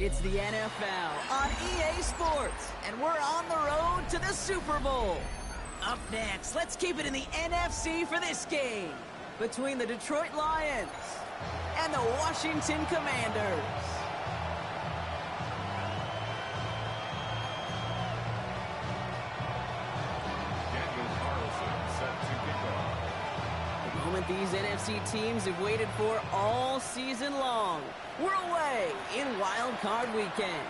It's the NFL on EA Sports, and we're on the road to the Super Bowl. Up next, let's keep it in the NFC for this game between the Detroit Lions and the Washington Commanders. The moment these NFC teams have waited for all season long. We're away in Wild Card Weekend.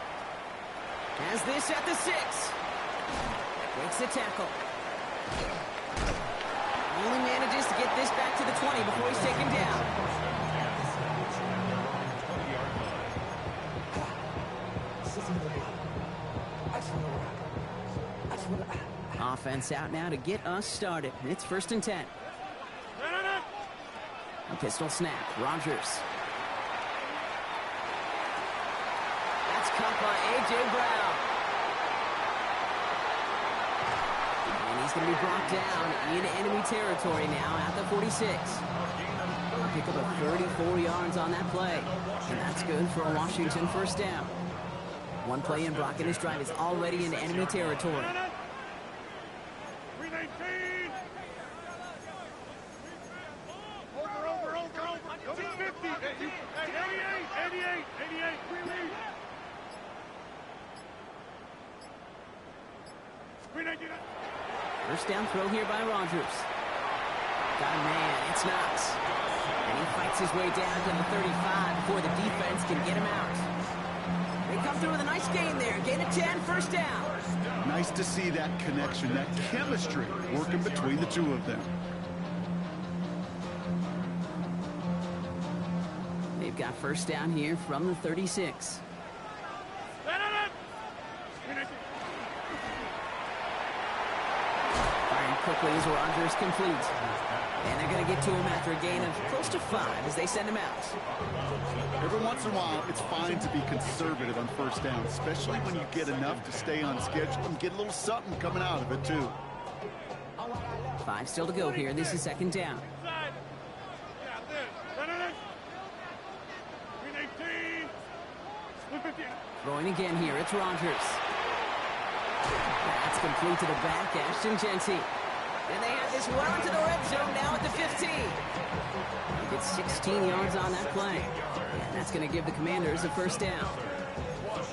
Has this at the 6. Breaks the tackle. Only manages to get this back to the 20 before he's taken down. Offense out now to get us started. It's 1st and 10. A pistol snap. Rodgers. Caught by A.J. Brown. And he's going to be brought down in enemy territory now at the 46. Pick up a 34 yards on that play. And that's good for a Washington 1st down. One play in, Brock, and his drive is already in enemy territory. First down throw here by Rodgers. Got a man, it's Knox. And he fights his way down to the 35 before the defense can get him out. They come through with a nice gain there. Gain of 10, 1st down. Nice to see that connection, that chemistry working between the two of them. They've got 1st down here from the 36. Quickly as Rodgers complete. And they're going to get to him after a gain of close to 5 as they send him out. Every once in a while, it's fine to be conservative on 1st down, especially when you get enough to stay on schedule and get a little something coming out of it, too. 5 still to go here. This is 2nd down. Throwing again here. It's Rodgers. That's complete to the back. Ashton Jeanty. And they have this well into the red zone now at the 15. Gets 16 yards on that play. And that's going to give the Commanders a 1st down.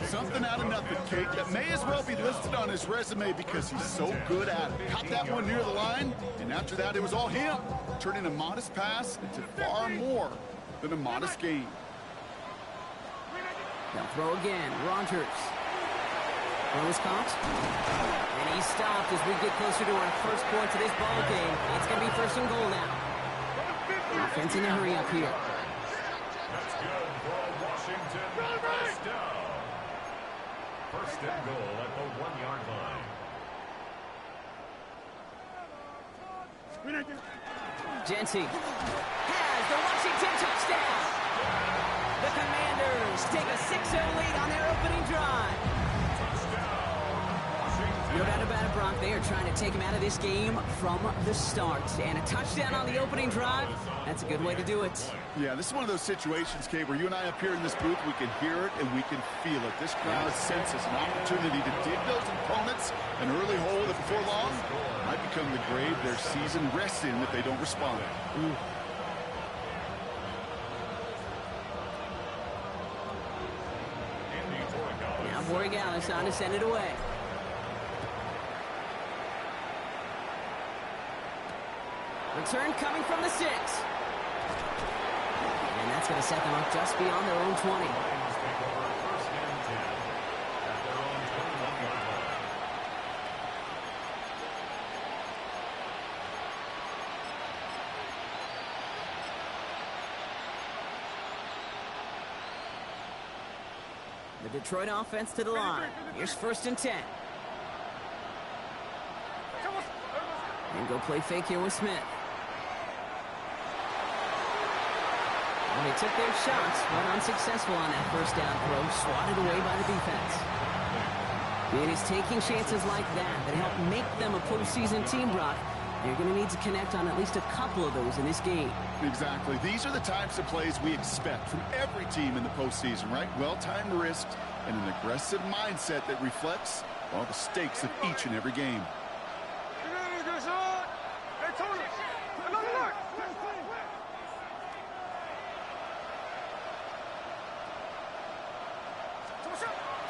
Something out of nothing, Kate. That may as well be listed on his resume because he's so good at it. Caught that one near the line, and after that it was all him. Turning a modest pass into far more than a modest gain. They'll throw again. Rodgers. Throws caught. And he's stopped as we get closer to our first point to this ball game. It's going to be 1st and goal now. Offense in a hurry up here. That's good for a Washington 1st down. 1st and goal at the 1-yard line. Jeanty has the Washington touchdown. The Commanders take a 6-0 lead on their opening drive. No doubt about it, Brock. They are trying to take him out of this game from the start. And a touchdown on the opening drive, that's a good way to do it. Yeah, this is one of those situations, Kate, where you and I up here in this booth, we can hear it and we can feel it. This crowd senses an opportunity to dig those opponents an early hole that before long might become the grave their season rests in if they don't respond. Now Borregales on to send it away. Return coming from the 6. And that's going to set them up just beyond their own 20. The Detroit offense to the line. Here's 1st and 10. And go play fake here with Smith. And they took their shots, but unsuccessful on that 1st down throw, swatted away by the defense. It is taking chances like that that help make them a postseason team, Brock. They're going to need to connect on at least a couple of those in this game. Exactly. These are the types of plays we expect from every team in the postseason, right? Well-timed risks and an aggressive mindset that reflects all the stakes of each and every game.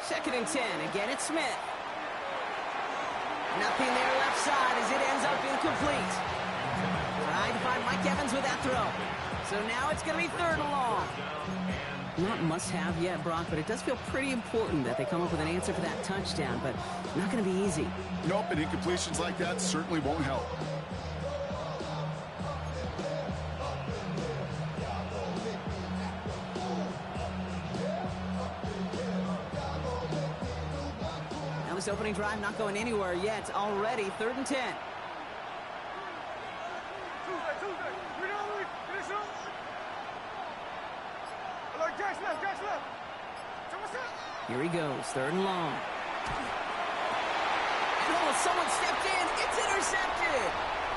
Second and 10. Again, it's Smith. Nothing there left side as it ends up incomplete. Trying to find Mike Evans with that throw. So now it's going to be third and long. Not must-have yet, Brock, but it does feel pretty important that they come up with an answer for that touchdown, but not going to be easy. Nope, and incompletions like that certainly won't help. Now this opening drive not going anywhere yet. Already third and 10. Here he goes, third and long. And almost someone stepped in. It's intercepted.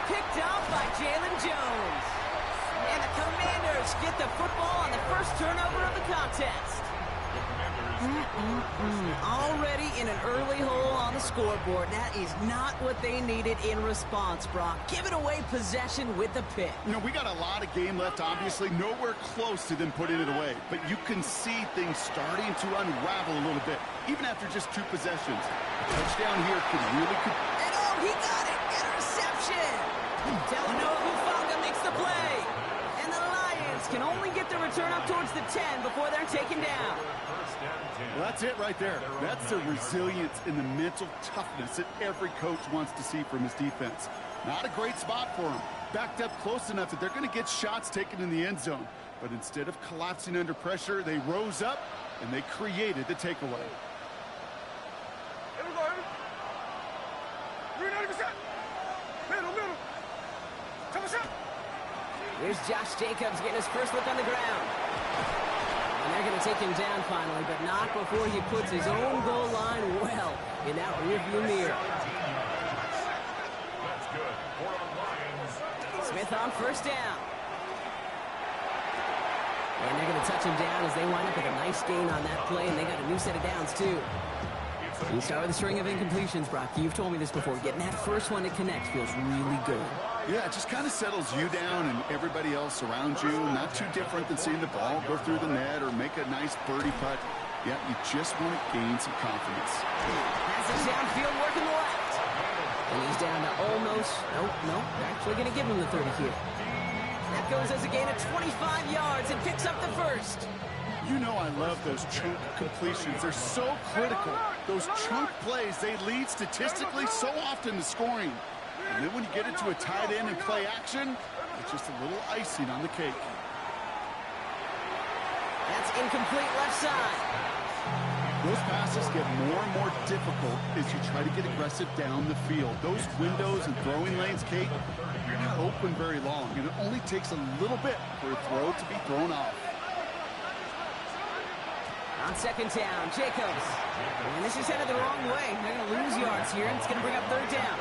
Picked off by Jalen Jones. And the Commanders get the football on the first turnover of the contest. Already in an early hole on the scoreboard. That is not what they needed in response, Brock. Giving away possession with the pick. You know, we got a lot of game left, obviously. Nowhere close to them putting it away. But you can see things starting to unravel a little bit, even after just 2 possessions. A touchdown here could really... And oh, he got it! Interception! Talanoa Hufanga makes the play. And the Lions can only get the return up towards the 10 before they're taken down. Well, that's it right there. That's the resilience and the mental toughness that every coach wants to see from his defense. Not a great spot for him. Backed up close enough that they're going to get shots taken in the end zone. But instead of collapsing under pressure, they rose up and they created the takeaway. Here's Josh Jacobs getting his first look on the ground. And they're going to take him down finally, but not before he puts his own goal line well in that rearview mirror. Smith on first down. And they're going to touch him down as they wind up with a nice gain on that play, and they got a new set of downs, too. We start with a string of incompletions, Brock. You've told me this before. Getting that first one to connect feels really good. Yeah, it just kind of settles you down and everybody else around you. Not too different than seeing the ball go through the net or make a nice birdie putt. Yeah, you just want to gain some confidence. Passes downfield, working the left. And he's down to almost... Nope, they're actually going to give him the 30 here. That goes as a gain of 25 yards and picks up the first. You know I love those chunk completions. They're so critical. Those chunk plays, they lead statistically so often to scoring. And then when you get into a tight end and play action, it's just a little icing on the cake. That's incomplete left side. Those passes get more and more difficult as you try to get aggressive down the field. Those windows and throwing lanes, Kate, are not open very long, and it only takes a little bit for a throw to be thrown off. On second down, Jacobs. And this is headed the wrong way. They're going to lose yards here, and it's going to bring up third down.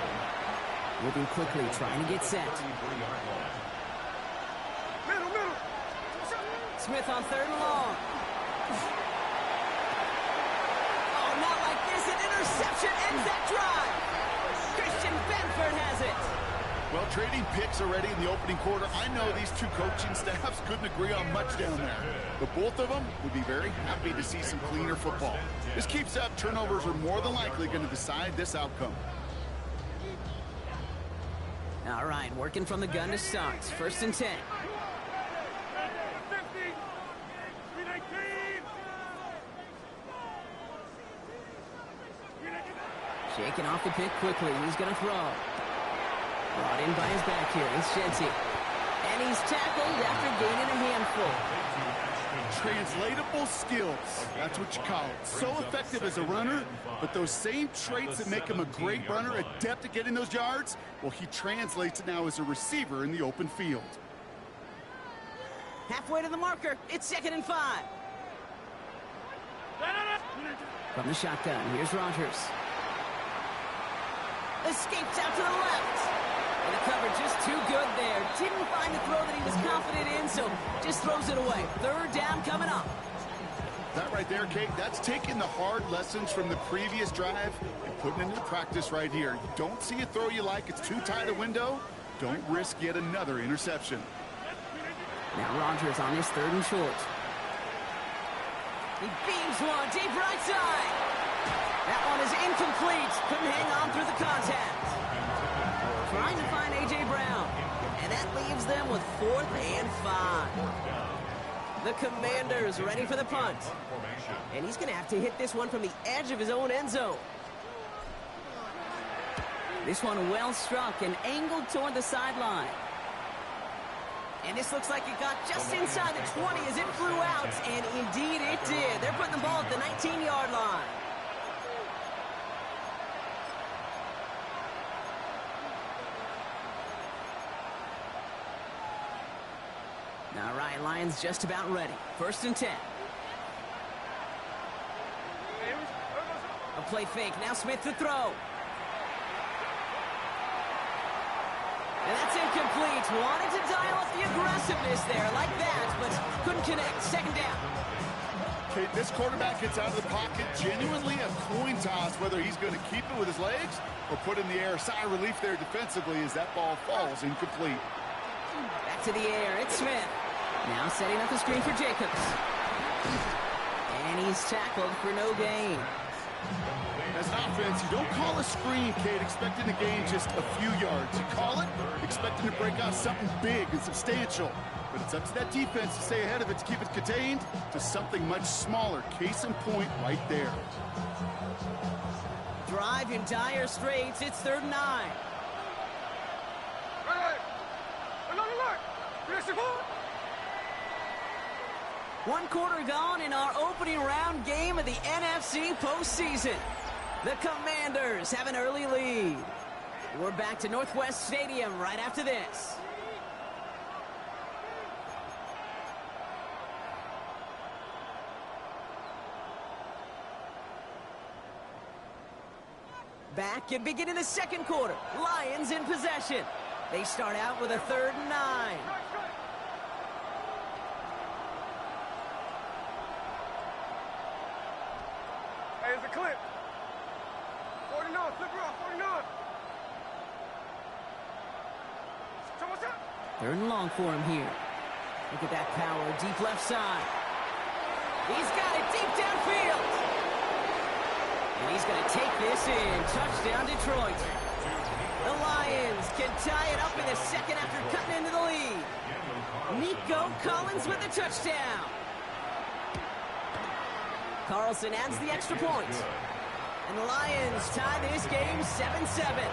Moving quickly, trying to get set. Smith on third and long. Oh, not like this. An interception ends that drive. Christian Benford has it. Well, trading picks already in the opening quarter. I know these two coaching staffs couldn't agree on much down there. But both of them would be very happy to see some cleaner football. This keeps up. Turnovers are more than likely going to decide this outcome. All right, working from the gun to start. First and 10. Shaking off the pick quickly. He's going to throw. Brought in by his back here. It's Shenty. And he's tackled after gaining a handful. Translatable skills. That's what you call it. So effective as a runner, but those same traits that make him a great runner, adept at getting those yards, well, he translates it now as a receiver in the open field. Halfway to the marker. It's second and 5. From the shotgun, here's Rodgers. Escapes out to the left. And the cover just too good there. Didn't find the throw that he was confident in, so just throws it away. Third down coming up. That right there, Kate, that's taking the hard lessons from the previous drive and putting it into practice right here. You don't see a throw you like, it's too tight a window. Don't risk yet another interception. Now Rodgers on his 3rd and short. He beams one deep right side. That one is incomplete. Couldn't hang on through the contact. Trying to find A.J. Brown. And that leaves them with 4th and 5. The Commanders ready for the punt. And he's going to have to hit this one from the edge of his own end zone. This one well struck and angled toward the sideline. And this looks like it got just inside the 20 as it flew out. And indeed it did. They're putting the ball at the 19-yard line. All right, Lions just about ready. 1st and 10. A play fake. Now Smith to throw. And that's incomplete. Wanted to dial up the aggressiveness there like that, but couldn't connect. 2nd down. Okay, this quarterback gets out of the pocket. Genuinely a coin toss whether he's going to keep it with his legs or put in the air. Sigh of relief there defensively as that ball falls incomplete. Back to the air. It's Smith. Now setting up the screen for Jacobs. And he's tackled for no gain. As an offense, you don't call a screen, Kate, expecting to gain just a few yards. You call it expecting to break out something big and substantial. But it's up to that defense to stay ahead of it, to keep it contained to something much smaller. Case in point right there. Drive in dire straits. It's 3rd and 9. One quarter gone in our opening round game of the NFC postseason. The Commanders have an early lead. We're back to Northwest Stadium right after this. Back and beginning the 2nd quarter. Lions in possession. They start out with a 3rd and 9. Hey, it's a clip. 49, flip her off, 49. So what's up? 3rd and long for him here. Look at that power, deep left side. He's got it deep downfield. And he's going to take this in. Touchdown, Detroit. The Lions can tie it up in the 2nd after cutting into the lead. Nico Collins with the touchdown. Carlson adds the extra point. And the Lions tie this game 7-7.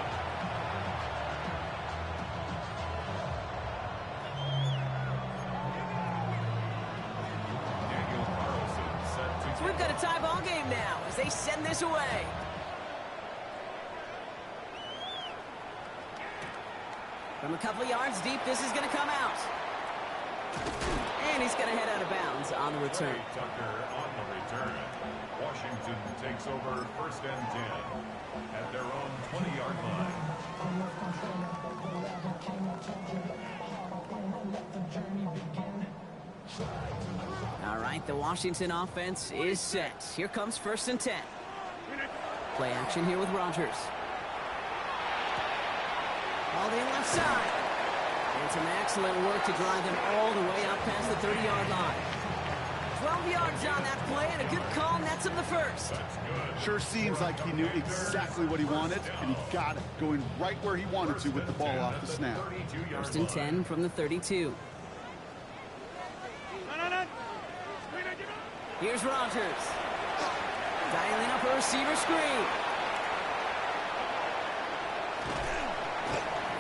So we've got a tie ball game now as they send this away. From a couple of yards deep, this is going to come out. And he's going to head out of bounds on the return. Tucker on the return. Washington takes over 1st and 10 at their own 20-yard line. All right, the Washington offense is set. Here comes 1st and 10. Play action here with Rodgers. All in left side. And some excellent work to drive them all the way up past the 30-yard line. 12 yards on that play, and a good call nets him the first. Sure seems like he knew exactly what he wanted, and he got it, going right where he wanted to with the ball off the snap. 1st and 10 from the 32. Here's Rodgers. Dialing up a receiver screen.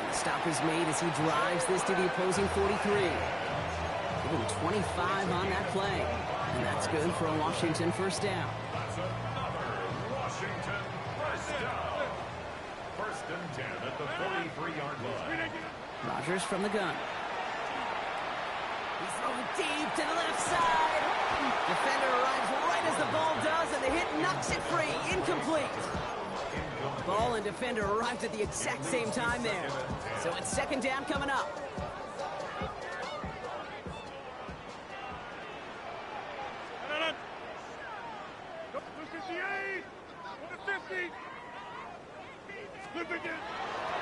And the stop is made as he drives this to the opposing 43. Give him 25 on that play. And that's good for a Washington 1st down. That's another Washington 1st down. 1st and 10 at the 43-yard line. Rodgers from the gun. He's throwing deep to the left side. Defender arrives right as the ball does, and the hit knocks it free. Incomplete. Ball and defender arrived at the exact same time there. So it's second down coming up.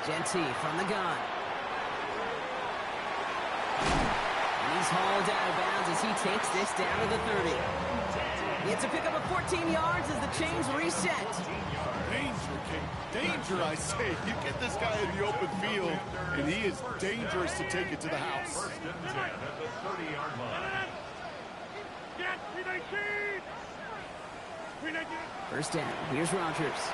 Genty from the gun. And he's hauled out of bounds as he takes this down to the 30. It's a pickup of 14 yards as the chains reset. Danger, Kate. Danger, I say. You get this guy in the open field, and he is dangerous to take it to the house. First and 10 at the 30-yard line. First down. Here's Rodgers.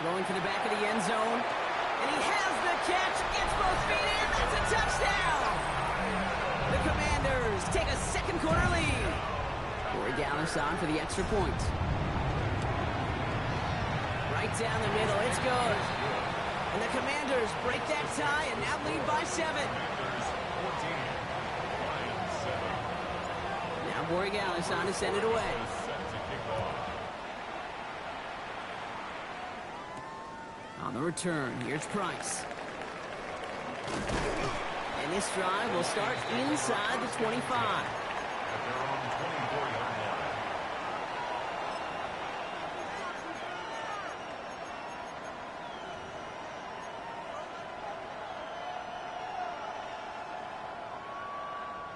Throwing to the back of the end zone. And he has the catch. Gets both feet in. That's a touchdown. The Commanders take a second quarter lead. Corey Gallis on for the extra point. Right down the middle. It's good. And the Commanders break that tie and now lead by 7. Now Corey Gallis on to send it away. On the return, here's Price. And this drive will start inside the 25.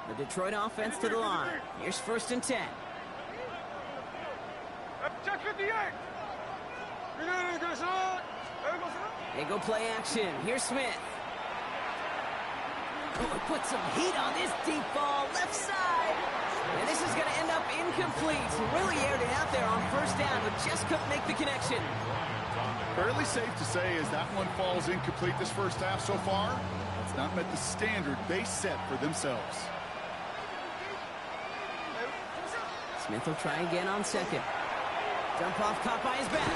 The Detroit offense to the line. Here's first and 10. Check 58. They go play action. Here's Smith. Oh, put some heat on this deep ball, left side. And this is going to end up incomplete. Really aired it out there on first down, but just couldn't make the connection. Fairly safe to say as that one falls incomplete this first half so far, it's not met the standard they set for themselves. Smith will try again on second. Jump off caught by his back.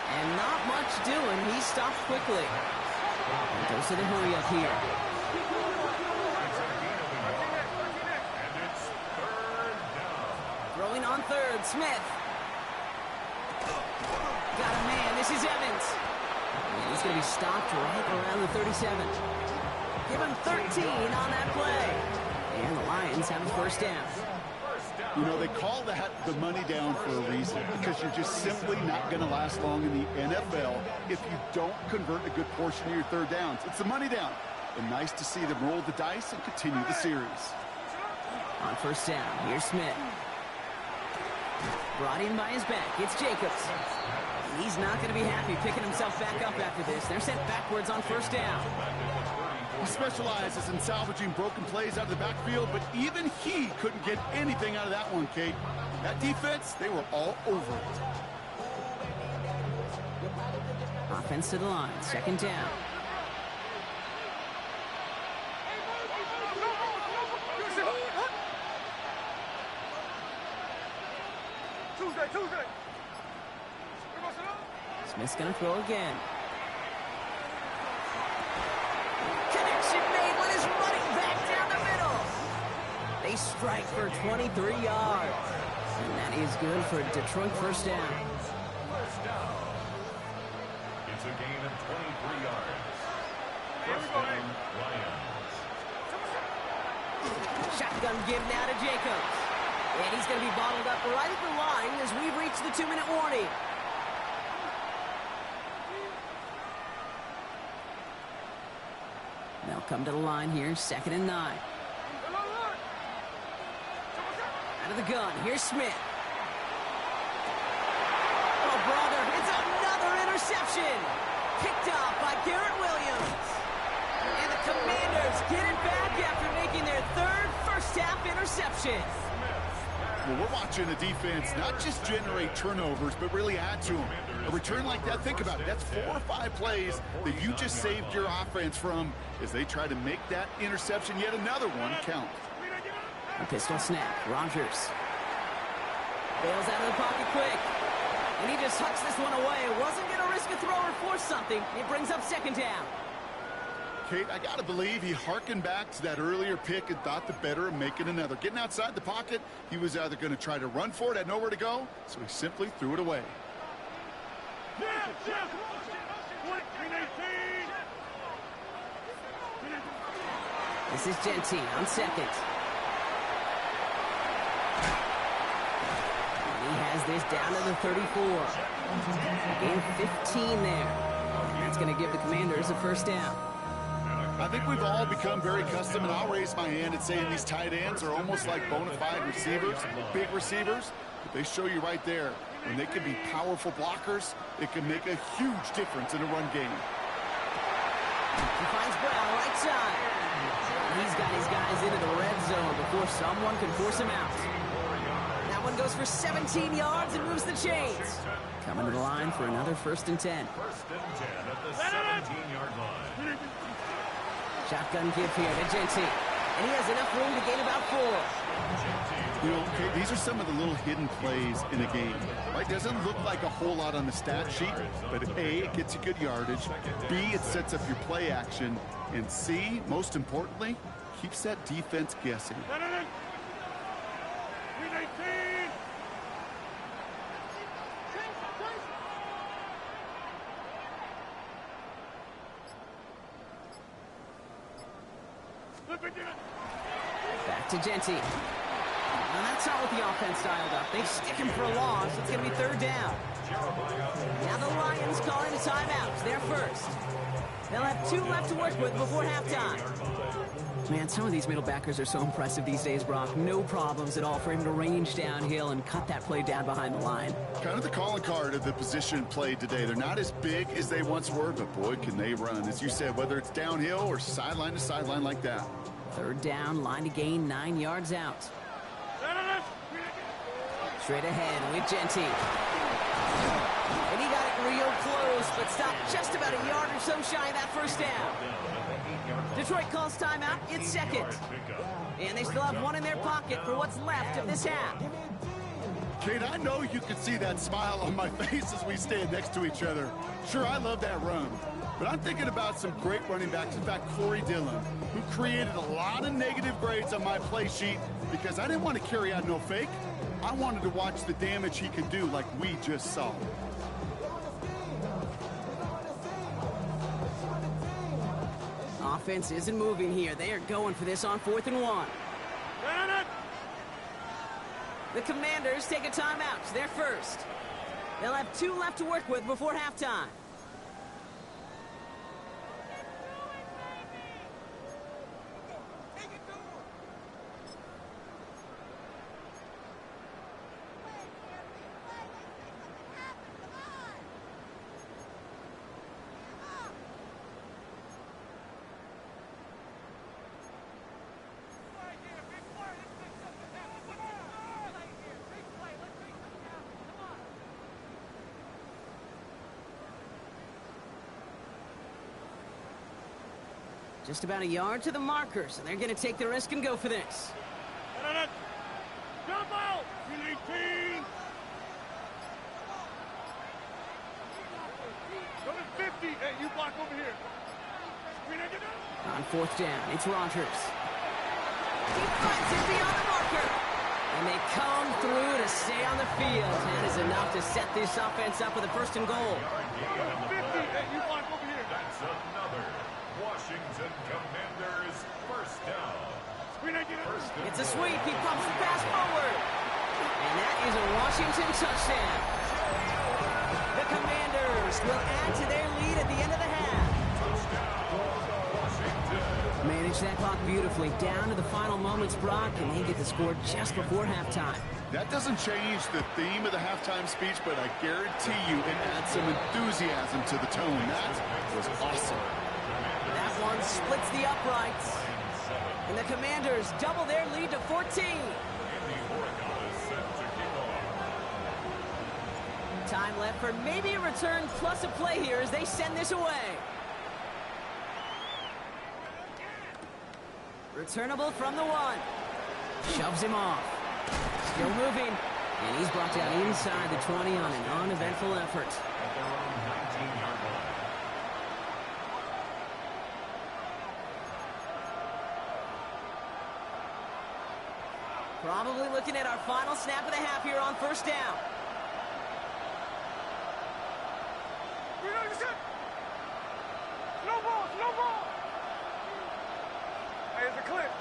And not much doing. He stopped quickly. And goes to the hurry up here. And it's third down. Throwing on third, Smith. Got a man. This is Evans. And he's going to be stopped right around the 37. Give him 13 on that play. And the Lions have a first down. You know, they call that the money down for a reason, because you're just simply not going to last long in the NFL if you don't convert a good portion of your third downs. It's the money down. And nice to see them roll the dice and continue the series. On first down, here's Smith. Brought in by his back, it's Jacobs. He's not going to be happy picking himself back up after this. They're sent backwards on first down. He specializes in salvaging broken plays out of the backfield, but even he couldn't get anything out of that one, Kate. That defense, they were all over it. Offense to the line, second down. Tuesday. Smith's going to throw again. Connection made when he's running back down the middle. They strike for 23 yards. And that is good for Detroit first down. First down. It's a gain of 23 yards. First down, Lions. Shotgun give now to Jacobs. And he's going to be bottled up right at the line as we reach the 2-minute warning. They'll come to the line here, second and 9. Out of the gun, here's Smith. Oh, brother, it's another interception. Picked off by Garrett Williams. And the Commanders get it back after making their third first-half interception. Well, we're watching the defense not just generate turnovers, but really add to them. A return like that, think about it. That's 4 or 5 plays that you just saved your offense from as they try to make that interception, yet another one, count. A pistol snap. Rodgers bails out of the pocket quick. And he just hucks this one away. Wasn't going to risk a throw or force something. It brings up second down. Kate, I got to believe he harkened back to that earlier pick and thought the better of making another. Getting outside the pocket, he was either going to try to run for it, had nowhere to go, so he simply threw it away. This is Jeanty on second. And he has this down to the 34. Gain 15 there. And that's going to give the Commanders a first down. I think we've all become very accustomed, and I'll raise my hand and saying these tight ends are almost like bona fide receivers, big receivers. But they show you right there, when they can be powerful blockers, it can make a huge difference in a run game. He finds Brown right side. He's got his guys into the red zone before someone can force him out. That one goes for 17 yards and moves the chains. Coming to the line for another 1st and 10. First and 10 at the 17-yard line. Shotgun give here to Jeanty. And he has enough room to gain about 4. You know, okay, these are some of the little hidden plays in a game. Right? Doesn't look like a whole lot on the stat sheet, but A, it gets you good yardage. B, it sets up your play action. And C, most importantly, keeps that defense guessing. Back to Jeanty. And that's not what the offense dialed up. They stick him for a loss. It's going to be 3rd down. Now the Lions calling a timeout. They're first. They'll have 2 left to work with before halftime. Man, some of these middle backers are so impressive these days, Brock. No problems at all for him to range downhill and cut that play down behind the line. Kind of the calling card of the position played today. They're not as big as they once were, but boy, can they run. As you said, whether it's downhill or sideline to sideline like that. 3rd down, line to gain 9 yards out. Straight ahead with Jeanty. And he got it real close, but stopped just about a yard or so shy of that 1st down. Detroit calls timeout. It's 2nd. And they still have 1 in their pocket for what's left of this half. Kate, I know you can see that smile on my face as we stand next to each other. Sure, I love that run. But I'm thinking about some great running backs. In fact, Corey Dillon, who created a lot of negative grades on my play sheet because I didn't want to carry out no fake. I wanted to watch the damage he could do like we just saw. Offense isn't moving here. They are going for this on 4th and 1. The Commanders take a timeout. They're first. They'll have 2 left to work with before halftime. Just about a yard to the markers, and they're going to take the risk and go for this. Jump out! 18! Number 50! Hey, you block over here. On 4th down, it's Rogers. He finds it beyond the marker. And they come through to stay on the field. That is enough to set this offense up with a 1st and goal. Number 50! Hey, you block over here. That's another Washington Commanders 1st down. It's a sweep. He pumps the pass forward. And that is a Washington touchdown. The Commanders will add to their lead at the end of the half. Manage that clock beautifully down to the final moments, Brock, and they get the score just before halftime. That doesn't change the theme of the halftime speech, but I guarantee you it adds some enthusiasm to the tone. That was awesome. That one splits the uprights. And the Commanders double their lead to 14. Time left for maybe a return plus a play here as they send this away. Returnable from the 1. Shoves him off. Still moving. And he's brought down inside the 20 on an uneventful effort. Probably looking at our final snap of the half here on 1st down. No ball, no ball. Hey, it's a clip.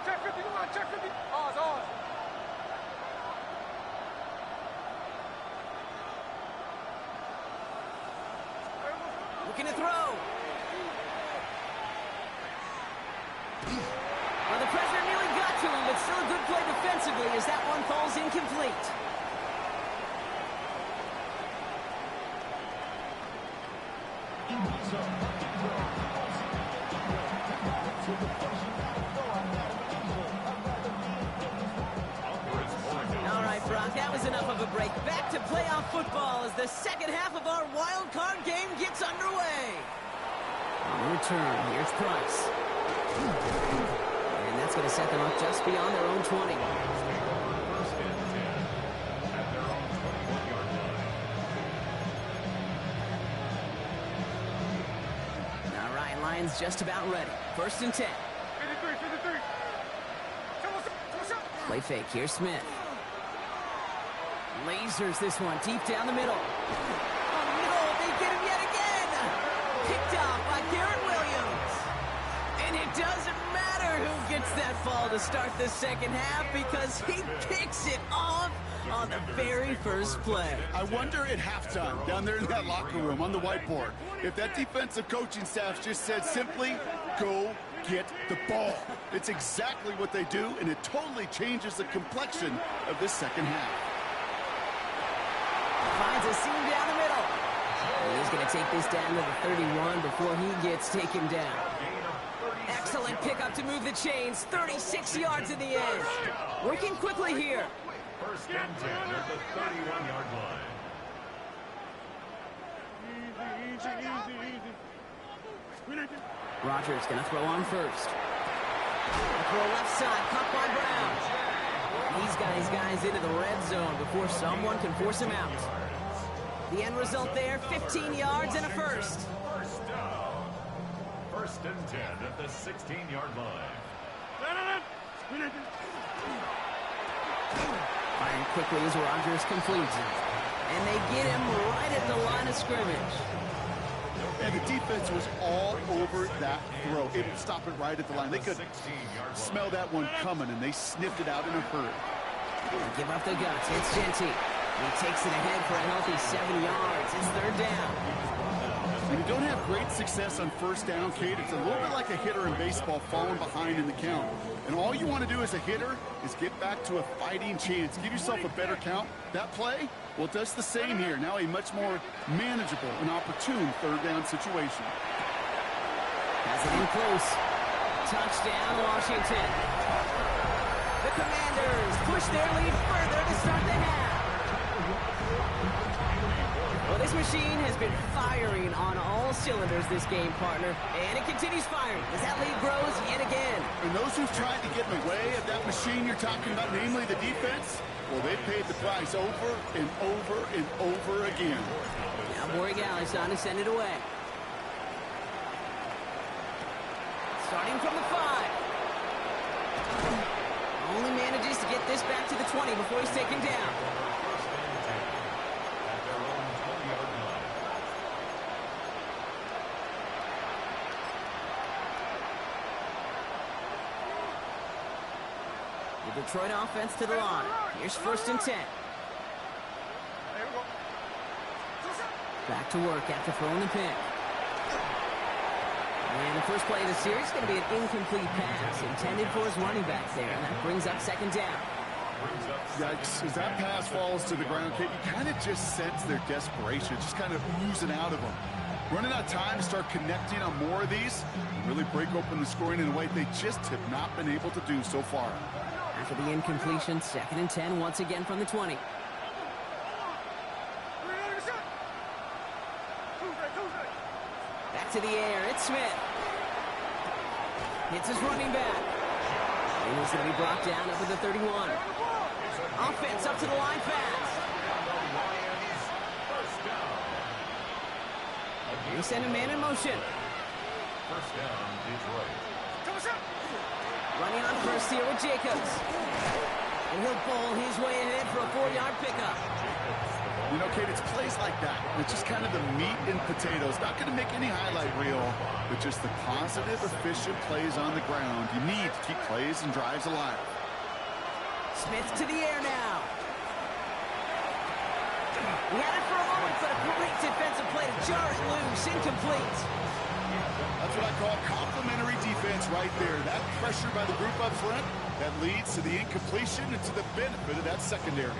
Check 50, come on, check 50. Ours, ours. Looking to throw. Well, the pressure nearly got to him, but still a good play defensively as that one falls incomplete. All right, Brock, that was enough of a break. Back to playoff football as the second half of our wild card game gets underway. On return, here's Price. And that's going to set them up just beyond their own 20. First and 10 at their own 21-yard line. All right, Lions just about ready. First and 10. 53, 53. Come on, Play fake. Here's Smith. Lasers this one deep down the middle. Oh, no, they get him yet again. Picked off by Garrett Williams. And it doesn't matter who gets that ball to start the second half because he picks it off on the very first play. I wonder at halftime, down there in that locker room on the whiteboard, if that defensive coaching staff just said simply, go get the ball. It's exactly what they do, and it totally changes the complexion of this second half. Finds a seam down the middle. And he's going to take this down to the 31 before he gets taken down. Excellent pickup to move the chains. 36 yards in the end. Working quickly here. First and 10 at the 31-yard line. Rodgers going to throw on first. Throw left side, caught by Brown. He's got his guys into the red zone before someone can force him out. The end result there, 15 yards and a first. First down. First and 10 at the 16-yard line. Firing quickly as Rodgers completes it. And they get him right at the line of scrimmage. And the defense was all over that throw. It would stop it right at the line. They could smell that one coming, and they sniffed it out in a hurry. Give up the guts. It's Genty. He takes it ahead for a healthy 7 yards. It's third down. When you don't have great success on first down, Kate, it's a little bit like a hitter in baseball falling behind in the count. And all you want to do as a hitter is get back to a fighting chance. Give yourself a better count. That play, well, it does the same here. Now a much more manageable and opportune third down situation. Has it in close. Touchdown, Washington. The Commanders push their lead further to start the half. Well, this machine has been firing on all cylinders this game, partner. And it continues firing as that lead grows yet again. And those who've tried to get in the way of that machine you're talking about, namely the defense, well, they've paid the price over and over and over again. Now Borregales on to send it away. Starting from the 5. Only manages to get this back to the 20 before he's taken down. The Detroit offense to the line. Here's first and 10. Back to work after throwing the pick. And the first play of the series is going to be an incomplete pass intended for his running back there. And that brings up second down. Yikes. As that pass falls to the ground, Kate, you kind of just sense their desperation, just kind of oozing out of them. Running out of time to start connecting on more of these, really break open the scoring in a way they just have not been able to do so far. After the incompletion, second and 10 once again from the 20. Back to the air, it's Smith. Hits his running back. And he's going to be brought down up at the 31. Offense up to the line fast. They send a man in motion. First down, Detroit. Running on first here with Jacobs. And he'll bowl his way ahead for a 4-yard pickup. You know, Kate, it's plays like that. It's just kind of the meat and potatoes. Not going to make any highlight reel, but just the positive, efficient plays on the ground. You need to keep plays and drives alive. Smith to the air now. He had it for a moment, but a great defensive play to jar it loose. Incomplete. That's what I call complimentary defense right there. That pressure by the group up front, that leads to the incompletion and to the benefit of that secondary.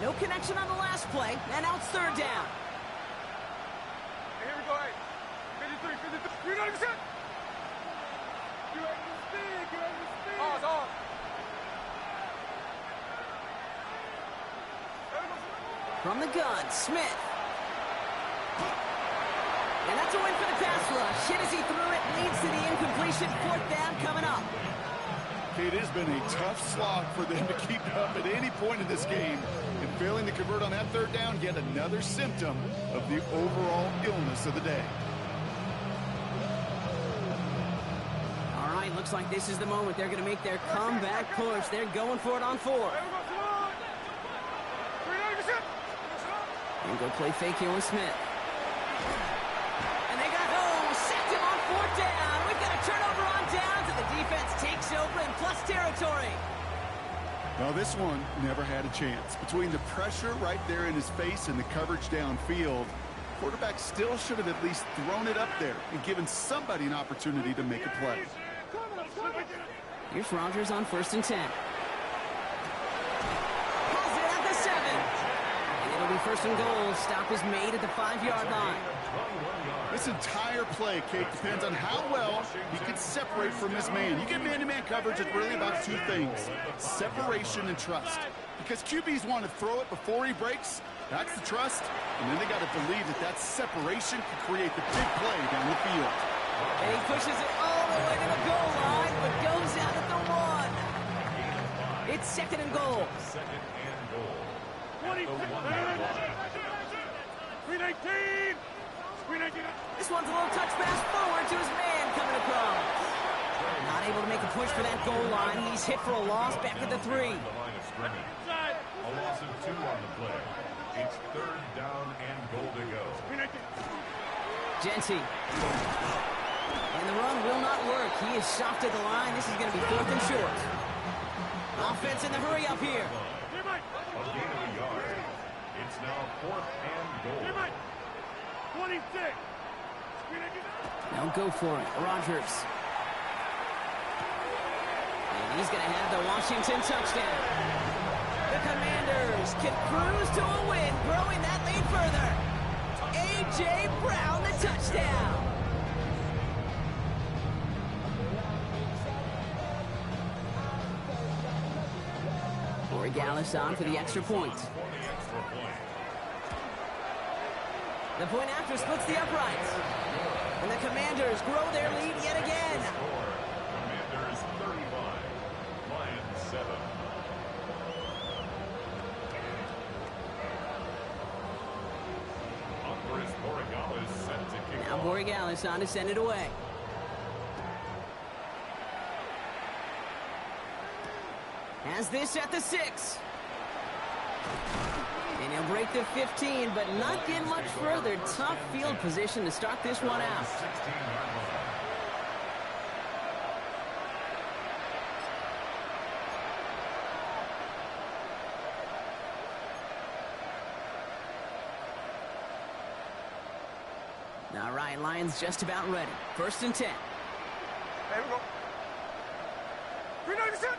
No connection on the last play, and now it's third down. Hey, here we go, hey. 53, 53. You know what I'm saying? You have the speed, you have the speed. Pause. From the gun, Smith. And that's a win for the pass rush. Hit as he threw it, leads to the incompletion. Fourth down coming up. It has been a tough slog for them to keep up at any point in this game. And failing to convert on that third down, yet another symptom of the overall illness of the day. All right, looks like this is the moment. They're going to make their comeback push. They're going for it on fourth. And go play fake here with Smith. And they got home. Sacked him on fourth down. We've got a turnover on downs, and the defense takes over in plus territory. Well, this one never had a chance. Between the pressure right there in his face and the coverage downfield, quarterback still should have at least thrown it up there and given somebody an opportunity to make a play. Here's Rodgers on 1st and 10. Has it at the 7. And it'll be 1st and goal. Stop is made at the 5-yard line. This entire play, Kate, depends on how well he can separate from his man. You get man-to-man coverage, it's really about two things: separation and trust. Because QBs want to throw it before he breaks. That's the trust. And then they got to believe that that separation can create the big play down the field. And he pushes it all the way to the goal line, but goes out at the 1. It's 2nd and goal. 2nd and goal. 319. This one's a little touch pass forward to his man coming across. Not able to make a push for that goal line. He's hit for a loss back at the 3. The line of scrimmage. A loss of 2 on the play. It's 3rd down and goal to go. Genty. And the run will not work. He is shocked at the line. This is going to be 4th and short. Offense in the hurry up here. A gain of a yard. It's now 4th and goal. 26. Now go for it. Rodgers. And he's going to have the Washington touchdown. The Commanders can cruise to a win, growing that lead further. A.J. Brown, the touchdown. Borregales on for the extra point. The point after splits the uprights. And the Commanders grow their lead yet again. Commanders 35, Lions 7. Andres Borregales set to kick Now off. Borregales on to send it away. Has this at the 6. And he'll break the 15, but not get much further. Tough field position to start this one out. 16-yard line. All right, Lions just about ready. 1st and 10. Hey, we go. 397.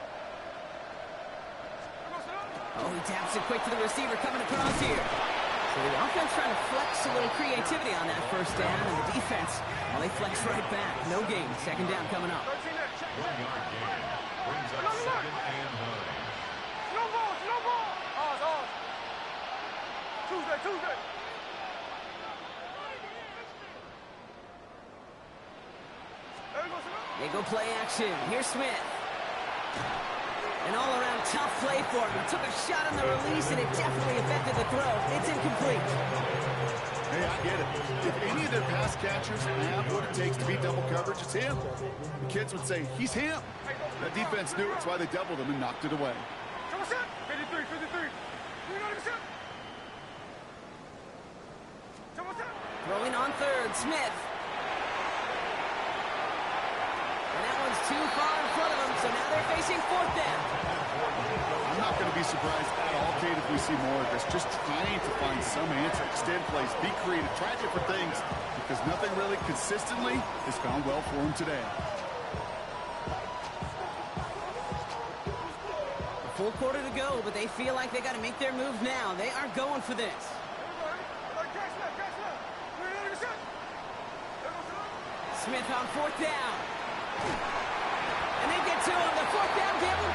Oh, he taps it quick to the receiver coming across here. So the offense trying to flex a little creativity on that 1st down, and the defense, well, they flex right back. No gain. 2nd down coming up. 1-yard gain. Brings up 2nd and 9. No ball. Pause. Tuesday. They go play action. Here's Smith. An all-around tough play for him. He took a shot on the release, and it definitely affected the throw. It's incomplete. Hey, I get it. If any of their pass catchers have what it takes to beat double coverage, it's him. The kids would say, he's him. That defense knew it's why they doubled him and knocked it away. 53. 397. on third. Smith. And that one's too far in front of them, so now they're facing fourth down. I'm not going to be surprised at all, Kate, if we see more of this. Just trying to find some answer. Extend plays, be creative, try different things, because nothing really consistently has found well for him today. A full quarter to go, but they feel like they got to make their move now. They are going for this. Smith on fourth down. And they get to him. The fourth down gamble.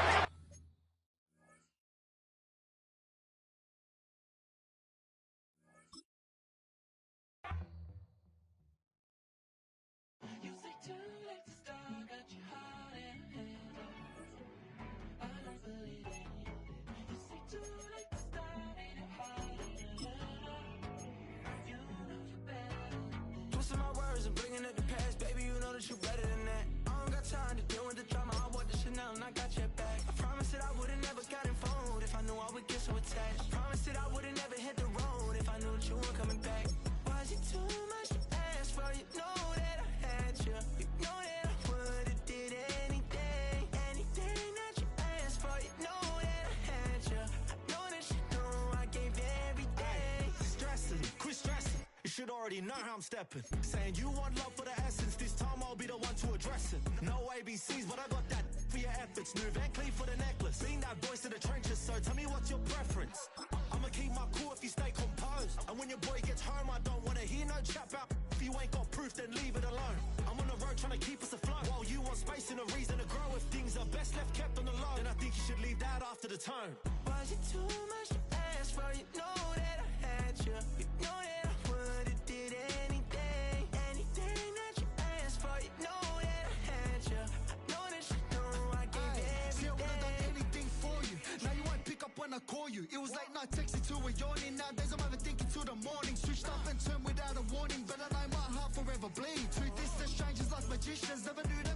Twisting my words and bringing up the past, baby, you know that you better than that. I don't got time to deal with the drama. I want the Chanel and I got your back. I promised that I would've never gotten phoned if I knew I would get so attached. I promised that I would've never hit the road if I knew that you weren't coming back. Why is it too much to ask for? You know that I had you. You know that I would've did anything, anything that you asked for. You know that I had you. I know that you know I gave everything. Stressing, quit stressing. You should already know how I'm stepping. Saying you want love for the essence. This time I'll be the one to address it. No ABCs, but I got that for your efforts. New Van Cleef for the necklace. Been that voice in the trenches, so tell me what's your preference. I'ma keep my cool if you stay composed. And when your boy gets home, I don't wanna hear no chat about. If you ain't got proof, then leave it alone. I'm on the road trying to keep us afloat. While you want space and a reason to grow. If things are best left kept on the low, then I think you should leave that after the tone. Was it too much to ask for? You know that I had you. You know that I would've did anything, anything that you asked for. You know that I had you. I know that you know I gave everything. See, I would've done anything for you. Now you won't pick up when I call you. It was late night texting to a yawning. Nowadays I'm overthinking till the morning. Switched up and turned without a warning, but I know my heart forever bleeds. Truth is, the strangers like magicians. Never knew that